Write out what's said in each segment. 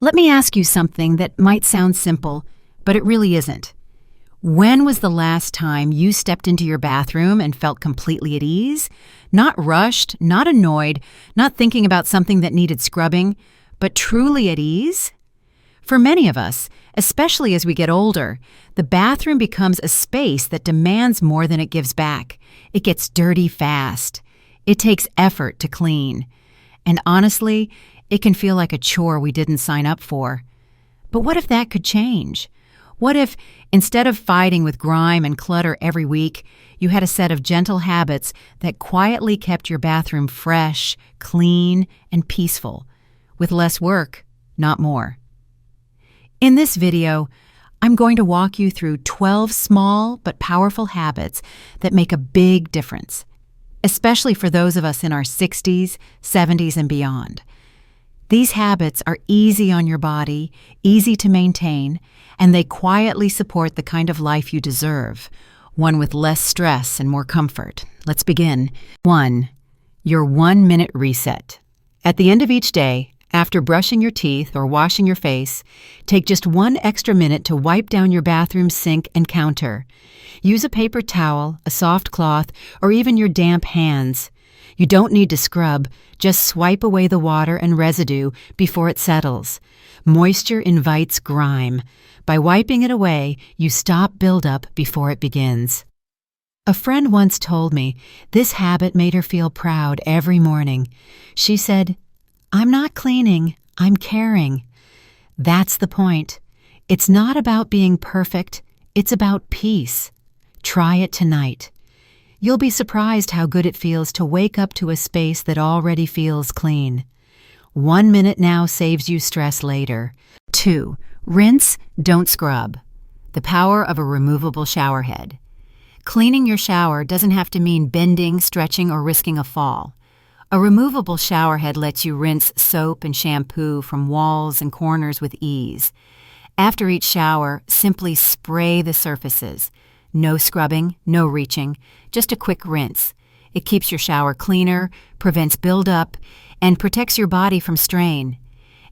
Let me ask you something that might sound simple, but it really isn't. When was the last time you stepped into your bathroom and felt completely at ease? Not rushed, not annoyed, not thinking about something that needed scrubbing, but truly at ease? For many of us, especially as we get older, the bathroom becomes a space that demands more than it gives back. It gets dirty fast. It takes effort to clean. And honestly, it can feel like a chore we didn't sign up for. But what if that could change? What if, instead of fighting with grime and clutter every week, you had a set of gentle habits that quietly kept your bathroom fresh, clean, and peaceful, with less work, not more? In this video, I'm going to walk you through 12 small but powerful habits that make a big difference, especially for those of us in our 60s, 70s, and beyond. These habits are easy on your body, easy to maintain, and they quietly support the kind of life you deserve, one with less stress and more comfort. Let's begin. 1. Your 1-minute reset. At the end of each day, after brushing your teeth or washing your face, take just 1 extra minute to wipe down your bathroom sink and counter. Use a paper towel, a soft cloth, or even your damp hands. You don't need to scrub, just swipe away the water and residue before it settles. Moisture invites grime. By wiping it away, you stop buildup before it begins. A friend once told me this habit made her feel proud every morning. She said, "I'm not cleaning, I'm caring." That's the point. It's not about being perfect, it's about peace. Try it tonight. You'll be surprised how good it feels to wake up to a space that already feels clean. 1 minute now saves you stress later. 2. Rinse, don't scrub. The power of a removable shower head. Cleaning your shower doesn't have to mean bending, stretching, or risking a fall. A removable shower head lets you rinse soap and shampoo from walls and corners with ease. After each shower, simply spray the surfaces. No scrubbing, no reaching, just a quick rinse. It keeps your shower cleaner, prevents buildup, and protects your body from strain.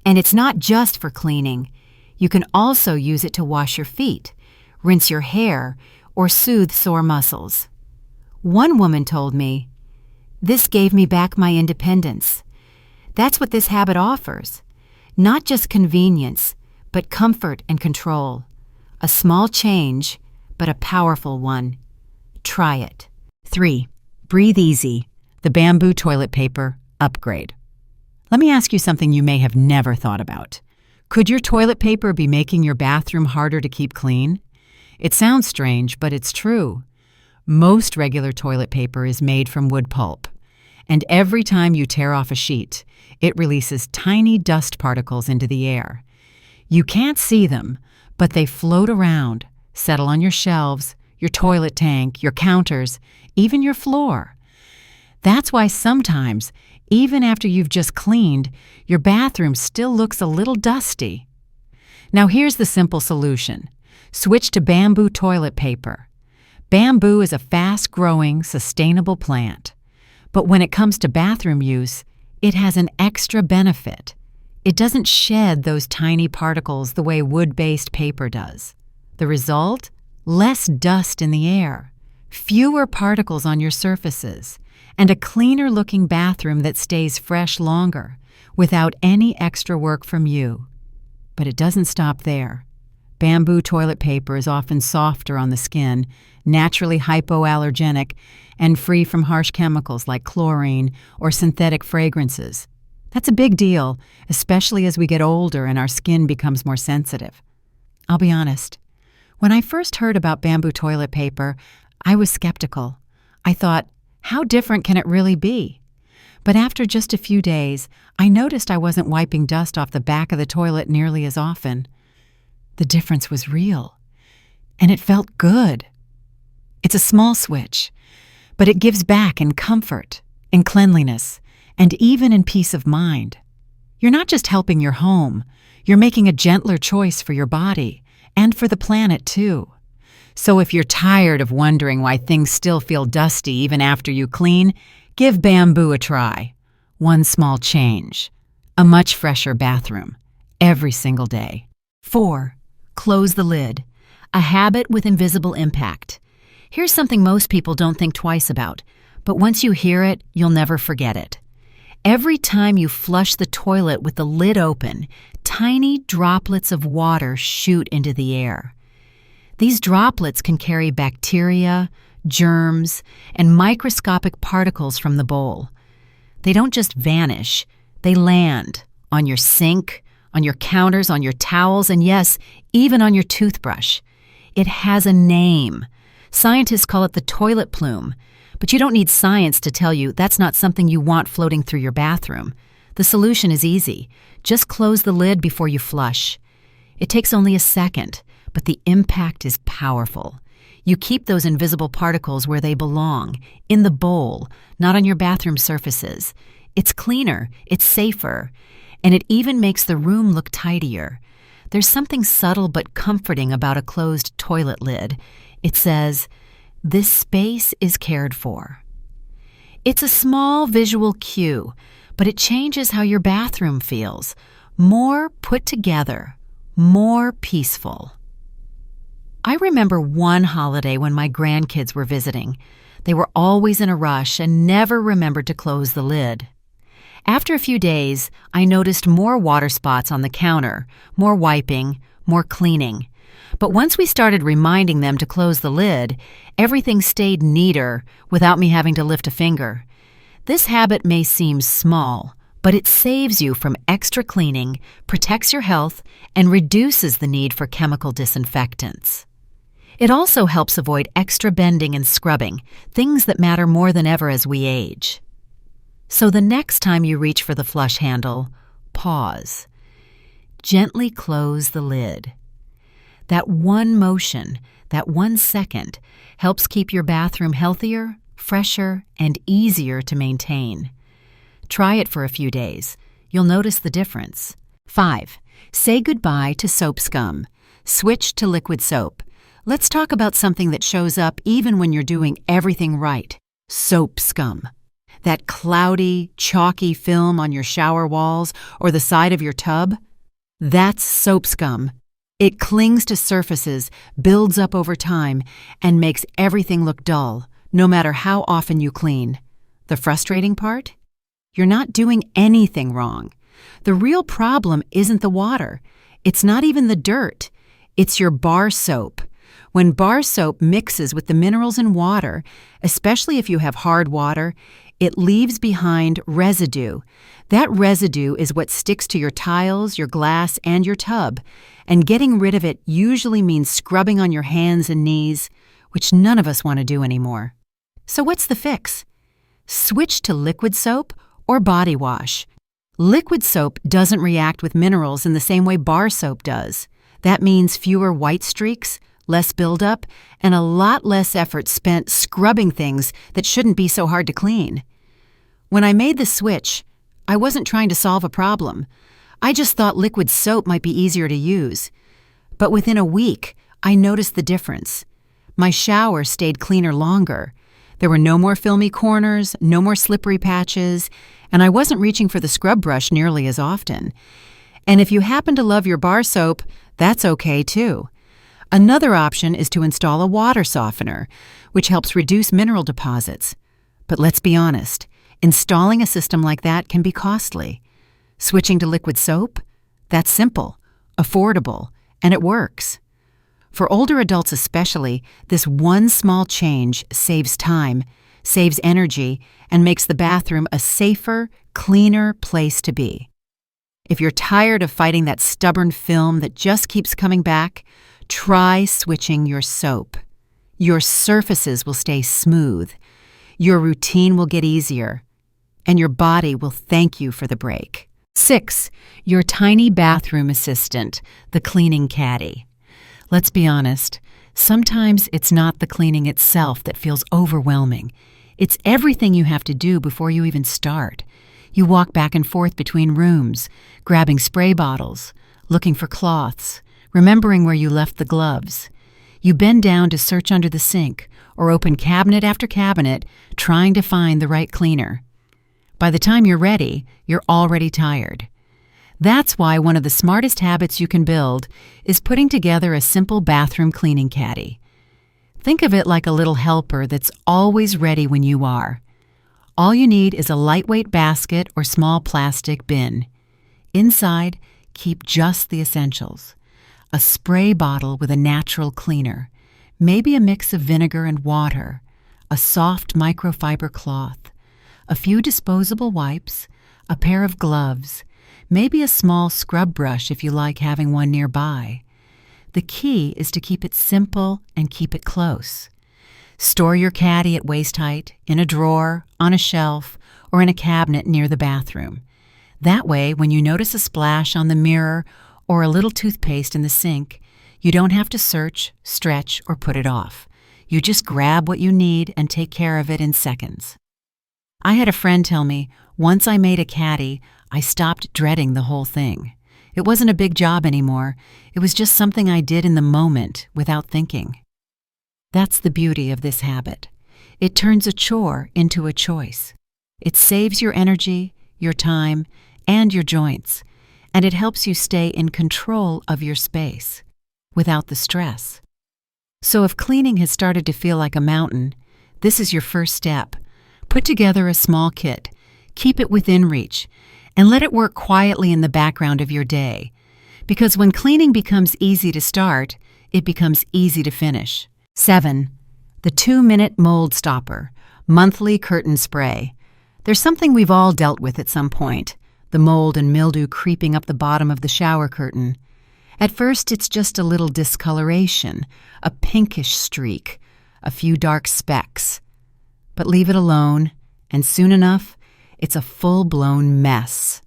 And it's not just for cleaning. You can also use it to wash your feet, rinse your hair, or soothe sore muscles. One woman told me, "This gave me back my independence." That's what this habit offers. Not just convenience, but comfort and control. A small change, but a powerful one. Try it. 3. Breathe easy. The bamboo toilet paper upgrade. Let me ask you something you may have never thought about. Could your toilet paper be making your bathroom harder to keep clean? It sounds strange, but it's true. Most regular toilet paper is made from wood pulp, and every time you tear off a sheet, it releases tiny dust particles into the air. You can't see them, but they float around, settle on your shelves, your toilet tank, your counters, even your floor. That's why sometimes, even after you've just cleaned, your bathroom still looks a little dusty. Now here's the simple solution. Switch to bamboo toilet paper. Bamboo is a fast-growing, sustainable plant. But when it comes to bathroom use, it has an extra benefit. It doesn't shed those tiny particles the way wood-based paper does. The result? Less dust in the air, fewer particles on your surfaces, and a cleaner-looking bathroom that stays fresh longer, without any extra work from you. But it doesn't stop there. Bamboo toilet paper is often softer on the skin, naturally hypoallergenic, and free from harsh chemicals like chlorine or synthetic fragrances. That's a big deal, especially as we get older and our skin becomes more sensitive. I'll be honest. When I first heard about bamboo toilet paper, I was skeptical. I thought, how different can it really be? But after just a few days, I noticed I wasn't wiping dust off the back of the toilet nearly as often. The difference was real, and it felt good. It's a small switch, but it gives back in comfort, in cleanliness, and even in peace of mind. You're not just helping your home, you're making a gentler choice for your body, and for the planet too. So if you're tired of wondering why things still feel dusty even after you clean, give bamboo a try. One small change. A much fresher bathroom. every single day. 4. Close the lid. A habit with invisible impact. Here's something most people don't think twice about, but once you hear it, you'll never forget it. Every time you flush the toilet with the lid open, tiny droplets of water shoot into the air. These droplets can carry bacteria, germs, and microscopic particles from the bowl. They don't just vanish, they land on your sink, on your counters, on your towels, and yes, even on your toothbrush. It has a name. Scientists call it the toilet plume, but you don't need science to tell you that's not something you want floating through your bathroom. The solution is easy. Just close the lid before you flush. It takes only a second, but the impact is powerful. You keep those invisible particles where they belong, in the bowl, not on your bathroom surfaces. It's cleaner, it's safer, and it even makes the room look tidier. There's something subtle but comforting about a closed toilet lid. It says, "This space is cared for." It's a small visual cue, but it changes how your bathroom feels. More put together, more peaceful. I remember one holiday when my grandkids were visiting. They were always in a rush and never remembered to close the lid. After a few days, I noticed more water spots on the counter, more wiping, more cleaning. But once we started reminding them to close the lid, everything stayed neater without me having to lift a finger. This habit may seem small, but it saves you from extra cleaning, protects your health, and reduces the need for chemical disinfectants. It also helps avoid extra bending and scrubbing, things that matter more than ever as we age. So the next time you reach for the flush handle, pause. Gently close the lid. That one motion, that 1 second, helps keep your bathroom healthier, fresher, and easier to maintain. Try it for a few days. You'll notice the difference. 5. Say goodbye to soap scum. Switch to liquid soap. Let's talk about something that shows up even when you're doing everything right. Soap scum. That cloudy, chalky film on your shower walls or the side of your tub? That's soap scum. It clings to surfaces, builds up over time, and makes everything look dull, no matter how often you clean. The frustrating part? You're not doing anything wrong. The real problem isn't the water. It's not even the dirt. It's your bar soap. When bar soap mixes with the minerals in water, especially if you have hard water, it leaves behind residue. That residue is what sticks to your tiles, your glass, and your tub, and getting rid of it usually means scrubbing on your hands and knees, which none of us want to do anymore. So what's the fix? Switch to liquid soap or body wash. Liquid soap doesn't react with minerals in the same way bar soap does. That means fewer white streaks, less buildup, and a lot less effort spent scrubbing things that shouldn't be so hard to clean. When I made the switch, I wasn't trying to solve a problem. I just thought liquid soap might be easier to use. But within a week, I noticed the difference. My shower stayed cleaner longer. There were no more filmy corners, no more slippery patches, and I wasn't reaching for the scrub brush nearly as often. And if you happen to love your bar soap, that's okay too. Another option is to install a water softener, which helps reduce mineral deposits. But let's be honest, installing a system like that can be costly. Switching to liquid soap? That's simple, affordable, and it works. For older adults especially, this one small change saves time, saves energy, and makes the bathroom a safer, cleaner place to be. If you're tired of fighting that stubborn film that just keeps coming back, try switching your soap. Your surfaces will stay smooth, your routine will get easier, and your body will thank you for the break. 6. Your tiny bathroom assistant, the cleaning caddy. Let's be honest, sometimes it's not the cleaning itself that feels overwhelming. It's everything you have to do before you even start. You walk back and forth between rooms, grabbing spray bottles, looking for cloths, remembering where you left the gloves. You bend down to search under the sink or open cabinet after cabinet, trying to find the right cleaner. By the time you're ready, you're already tired. That's why one of the smartest habits you can build is putting together a simple bathroom cleaning caddy. Think of it like a little helper that's always ready when you are. All you need is a lightweight basket or small plastic bin. Inside, keep just the essentials. A spray bottle with a natural cleaner, maybe a mix of vinegar and water, a soft microfiber cloth, a few disposable wipes, a pair of gloves, maybe a small scrub brush if you like having one nearby. The key is to keep it simple and keep it close. Store your caddy at waist height, in a drawer, on a shelf, or in a cabinet near the bathroom. That way, when you notice a splash on the mirror or a little toothpaste in the sink, you don't have to search, stretch, or put it off. You just grab what you need and take care of it in seconds. I had a friend tell me, once I made a caddy, I stopped dreading the whole thing. It wasn't a big job anymore. It was just something I did in the moment without thinking. That's the beauty of this habit. It turns a chore into a choice. It saves your energy, your time, and your joints, and it helps you stay in control of your space without the stress. So if cleaning has started to feel like a mountain, this is your first step. Put together a small kit, keep it within reach, and let it work quietly in the background of your day. Because when cleaning becomes easy to start, it becomes easy to finish. 7. The 2-minute mold stopper, monthly curtain spray. There's something we've all dealt with at some point, the mold and mildew creeping up the bottom of the shower curtain. At first, it's just a little discoloration, a pinkish streak, a few dark specks. But leave it alone, and soon enough, it's a full-blown mess.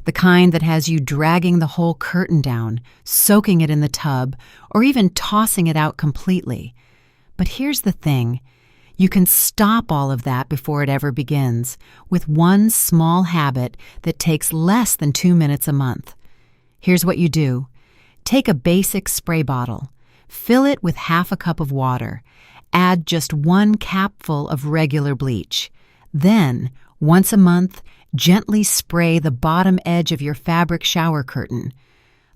The kind that has you dragging the whole curtain down, soaking it in the tub, or even tossing it out completely. But here's the thing. You can stop all of that before it ever begins with one small habit that takes less than 2 minutes a month. Here's what you do. Take a basic spray bottle. Fill it with half a cup of water. Add just 1 capful of regular bleach. Then, once a month, gently spray the bottom edge of your fabric shower curtain,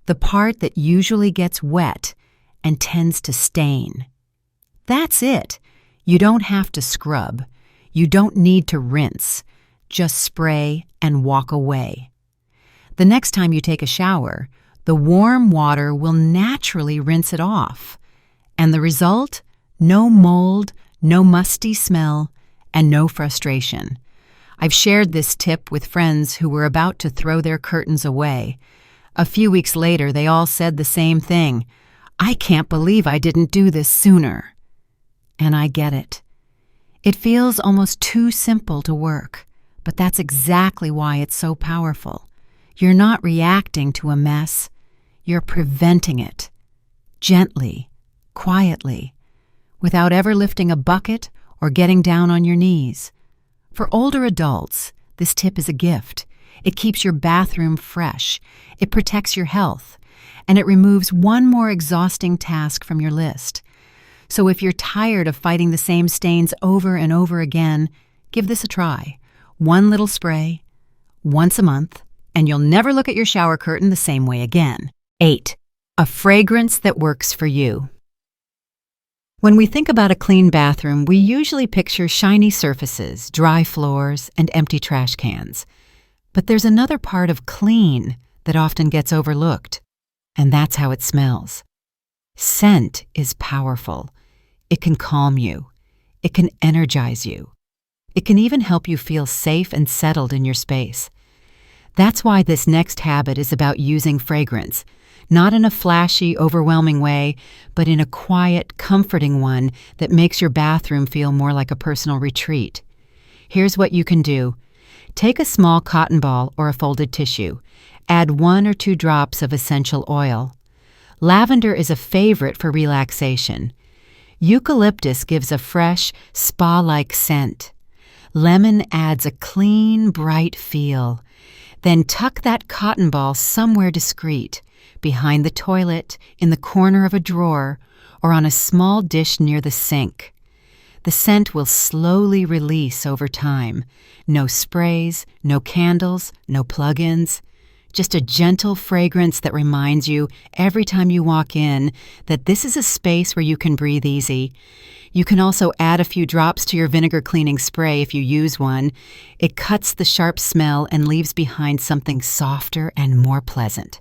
the part that usually gets wet and tends to stain. That's it. You don't have to scrub. You don't need to rinse. Just spray and walk away. The next time you take a shower, the warm water will naturally rinse it off. And the result? No mold, no musty smell, and no frustration. I've shared this tip with friends who were about to throw their curtains away. A few weeks later, they all said the same thing. I can't believe I didn't do this sooner. And I get it. It feels almost too simple to work, but that's exactly why it's so powerful. You're not reacting to a mess. You're preventing it. Gently, quietly, without ever lifting a bucket or getting down on your knees. For older adults, this tip is a gift. It keeps your bathroom fresh, it protects your health, and it removes one more exhausting task from your list. So if you're tired of fighting the same stains over and over again, give this a try. 1 little spray, once a month, and you'll never look at your shower curtain the same way again. 8. A fragrance that works for you. When we think about a clean bathroom, we usually picture shiny surfaces, dry floors, and empty trash cans. But there's another part of clean that often gets overlooked, and that's how it smells. Scent is powerful. It can calm you. It can energize you. It can even help you feel safe and settled in your space. That's why this next habit is about using fragrance, not in a flashy, overwhelming way, but in a quiet, comforting one that makes your bathroom feel more like a personal retreat. Here's what you can do. Take a small cotton ball or a folded tissue. Add 1 or 2 drops of essential oil. Lavender is a favorite for relaxation. Eucalyptus gives a fresh, spa-like scent. Lemon adds a clean, bright feel. Then tuck that cotton ball somewhere discreet, behind the toilet, in the corner of a drawer, or on a small dish near the sink. The scent will slowly release over time. No sprays, no candles, no plug-ins. just a gentle fragrance that reminds you every time you walk in that this is a space where you can breathe easy. You can also add a few drops to your vinegar cleaning spray if you use one. It cuts the sharp smell and leaves behind something softer and more pleasant.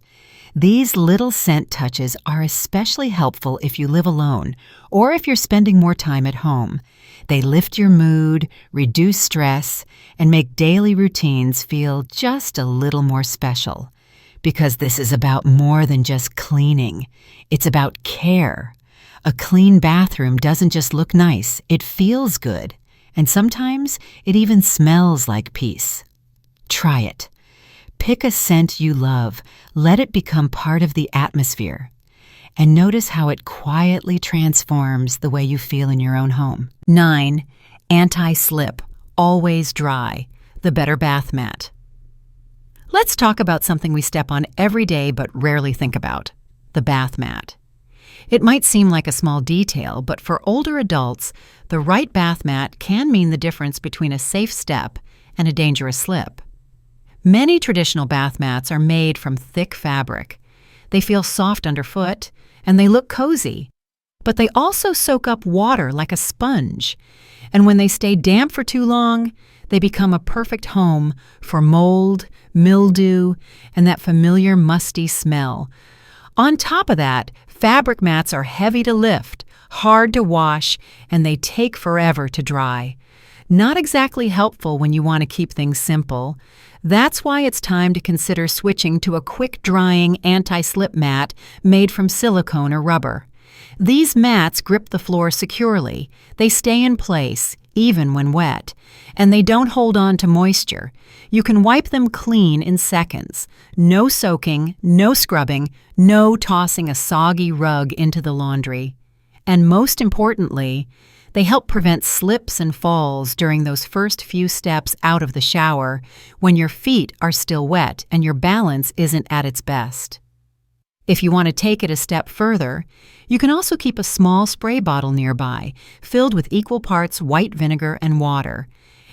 These little scent touches are especially helpful if you live alone or if you're spending more time at home. They lift your mood, reduce stress, and make daily routines feel just a little more special. Because this is about more than just cleaning. It's about care. A clean bathroom doesn't just look nice, it feels good. And sometimes it even smells like peace. Try it. Pick a scent you love. Let it become part of the atmosphere. And notice how it quietly transforms the way you feel in your own home. 9. Anti-slip. Always dry. The better bath mat. Let's talk about something we step on every day but rarely think about. The bath mat. It might seem like a small detail, but for older adults, the right bath mat can mean the difference between a safe step and a dangerous slip. Many traditional bath mats are made from thick fabric. They feel soft underfoot, and they look cozy. But they also soak up water like a sponge. And when they stay damp for too long, they become a perfect home for mold, mildew, and that familiar musty smell. On top of that, fabric mats are heavy to lift, hard to wash, and they take forever to dry. Not exactly helpful when you want to keep things simple. That's why it's time to consider switching to a quick-drying anti-slip mat made from silicone or rubber. These mats grip the floor securely. They stay in place, even when wet, and they don't hold on to moisture. You can wipe them clean in seconds. No soaking, no scrubbing, no tossing a soggy rug into the laundry. And most importantly, they help prevent slips and falls during those first few steps out of the shower when your feet are still wet and your balance isn't at its best. If you want to take it a step further, you can also keep a small spray bottle nearby, filled with equal parts white vinegar and water.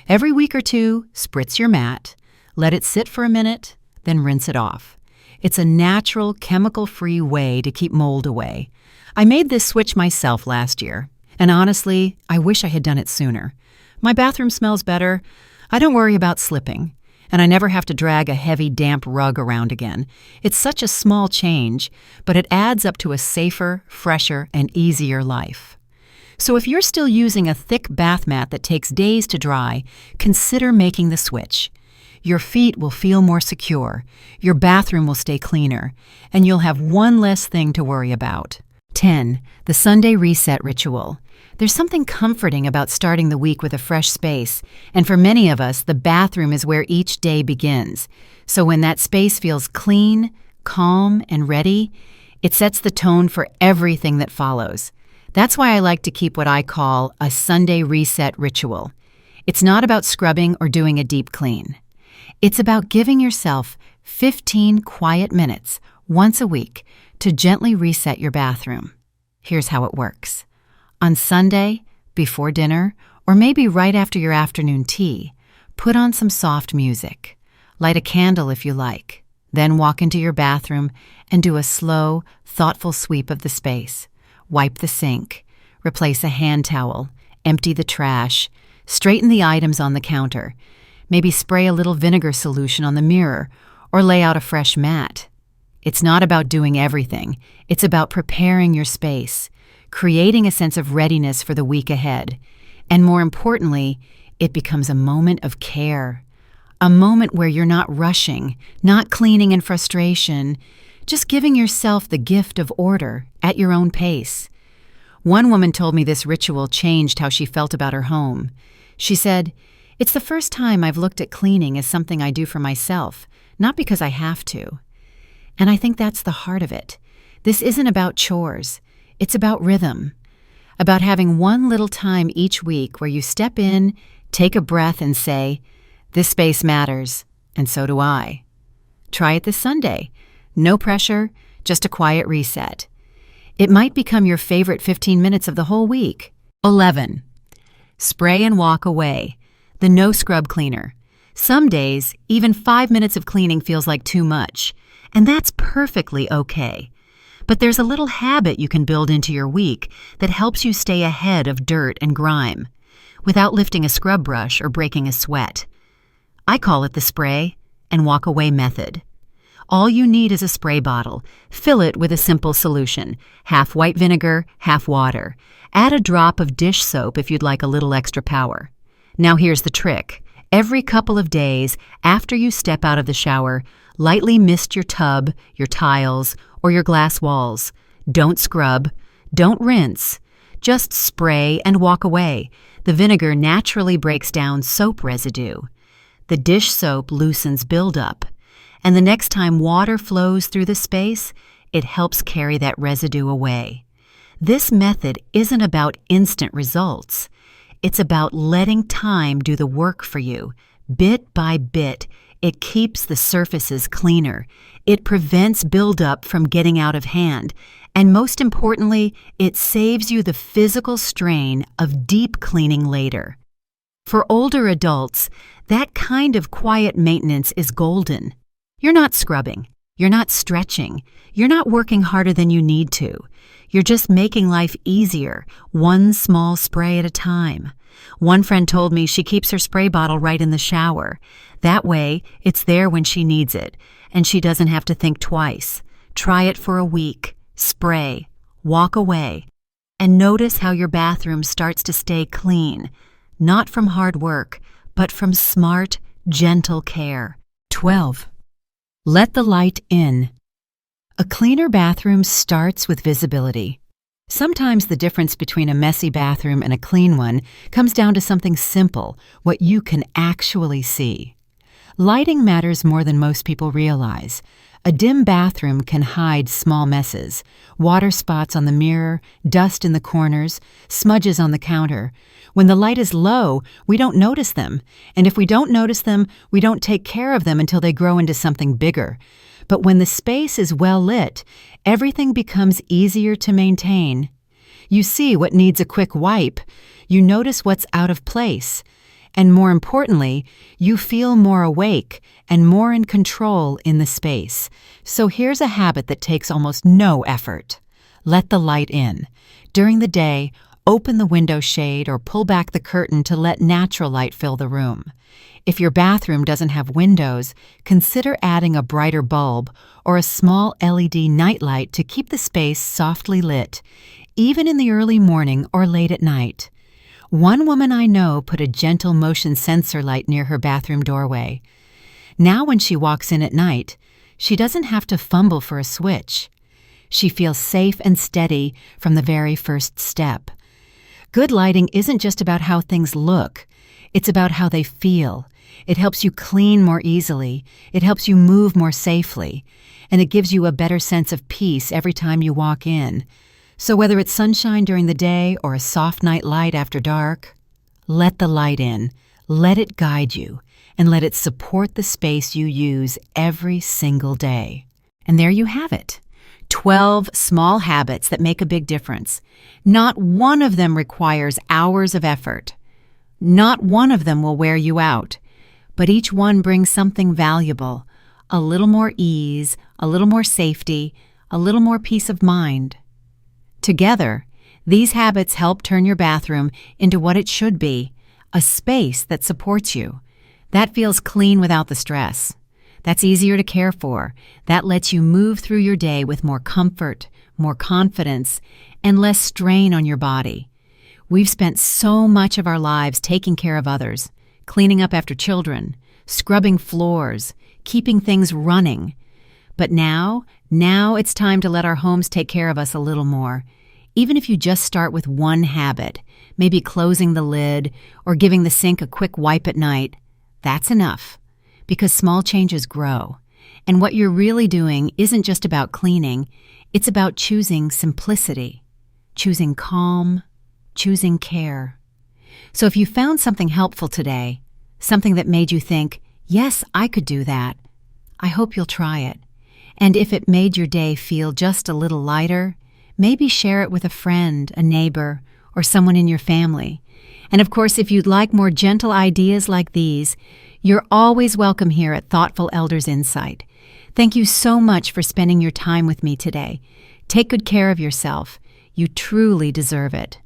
Every week or two, spritz your mat, let it sit for a minute, then rinse it off. It's a natural, chemical-free way to keep mold away. I made this switch myself last year. And honestly, I wish I had done it sooner. My bathroom smells better, I don't worry about slipping, and I never have to drag a heavy, damp rug around again. It's such a small change, but it adds up to a safer, fresher, and easier life. So if you're still using a thick bath mat that takes days to dry, consider making the switch. Your feet will feel more secure, your bathroom will stay cleaner, and you'll have one less thing to worry about. 10. The Sunday Reset Ritual. There's something comforting about starting the week with a fresh space, and for many of us, the bathroom is where each day begins. So when that space feels clean, calm, and ready, it sets the tone for everything that follows. That's why I like to keep what I call a Sunday Reset Ritual. It's not about scrubbing or doing a deep clean. It's about giving yourself 15 quiet minutes once a week to gently reset your bathroom. Here's how it works. On Sunday, before dinner, or maybe right after your afternoon tea, put on some soft music. Light a candle if you like. Then walk into your bathroom and do a slow, thoughtful sweep of the space. Wipe the sink. Replace a hand towel. Empty the trash. Straighten the items on the counter. Maybe spray a little vinegar solution on the mirror or lay out a fresh mat. It's not about doing everything. It's about preparing your space, creating a sense of readiness for the week ahead. And more importantly, it becomes a moment of care. A moment where you're not rushing, not cleaning in frustration, just giving yourself the gift of order at your own pace. One woman told me this ritual changed how she felt about her home. She said, "It's the first time I've looked at cleaning as something I do for myself, not because I have to." And I think that's the heart of it. This isn't about chores. It's about rhythm. About having one little time each week where you step in, take a breath, and say, "This space matters, and so do I." Try it this Sunday. No pressure, just a quiet reset. It might become your favorite 15 minutes of the whole week. 11. Spray and walk away. The no scrub cleaner. Some days, even 5 minutes of cleaning feels like too much, and that's perfectly okay. But there's a little habit you can build into your week that helps you stay ahead of dirt and grime, without lifting a scrub brush or breaking a sweat. I call it the spray and walk away method. All you need is a spray bottle. Fill it with a simple solution, half white vinegar, half water. Add a drop of dish soap if you'd like a little extra power. Now here's the trick. Every couple of days after you step out of the shower, lightly mist your tub, your tiles, or your glass walls. Don't scrub. Don't rinse. Just spray and walk away. The vinegar naturally breaks down soap residue. The dish soap loosens buildup. And the next time water flows through the space, it helps carry that residue away. This method isn't about instant results. It's about letting time do the work for you. Bit by bit, it keeps the surfaces cleaner. It prevents buildup from getting out of hand. And most importantly, it saves you the physical strain of deep cleaning later. For older adults, that kind of quiet maintenance is golden. You're not scrubbing. You're not stretching. You're not working harder than you need to. You're just making life easier, one small spray at a time. One friend told me she keeps her spray bottle right in the shower. That way, it's there when she needs it, and she doesn't have to think twice. Try it for a week. Spray. Walk away. And notice how your bathroom starts to stay clean, not from hard work, but from smart, gentle care. 12. Let the light in. A cleaner bathroom starts with visibility. Sometimes the difference between a messy bathroom and a clean one comes down to something simple, what you can actually see. Lighting matters more than most people realize. A dim bathroom can hide small messes, water spots on the mirror, dust in the corners, smudges on the counter. When the light is low, we don't notice them, and if we don't notice them, we don't take care of them until they grow into something bigger. But when the space is well lit, everything becomes easier to maintain. You see what needs a quick wipe, you notice what's out of place, and more importantly, you feel more awake and more in control in the space. So here's a habit that takes almost no effort. Let the light in. During the day, open the window shade or pull back the curtain to let natural light fill the room. If your bathroom doesn't have windows, consider adding a brighter bulb or a small LED nightlight to keep the space softly lit, even in the early morning or late at night. One woman I know put a gentle motion sensor light near her bathroom doorway. Now when she walks in at night, she doesn't have to fumble for a switch. She feels safe and steady from the very first step. Good lighting isn't just about how things look. It's about how they feel. It helps you clean more easily. It helps you move more safely. And it gives you a better sense of peace every time you walk in. So whether it's sunshine during the day or a soft night light after dark, let the light in, let it guide you, and let it support the space you use every single day. And there you have it. 12 small habits that make a big difference. Not one of them requires hours of effort. Not one of them will wear you out. But each one brings something valuable, a little more ease, a little more safety, a little more peace of mind. Together, these habits help turn your bathroom into what it should be, a space that supports you. That feels clean without the stress. That's easier to care for. That lets you move through your day with more comfort, more confidence, and less strain on your body. We've spent so much of our lives taking care of others, cleaning up after children, scrubbing floors, keeping things running. But now it's time to let our homes take care of us a little more. Even if you just start with one habit, maybe closing the lid or giving the sink a quick wipe at night, that's enough. Because small changes grow. And what you're really doing isn't just about cleaning, it's about choosing simplicity, choosing calm, choosing care. So if you found something helpful today, something that made you think, yes, I could do that, I hope you'll try it. And if it made your day feel just a little lighter, maybe share it with a friend, a neighbor, or someone in your family. And of course, if you'd like more gentle ideas like these, you're always welcome here at Thoughtful Elders Insight. Thank you so much for spending your time with me today. Take good care of yourself. You truly deserve it.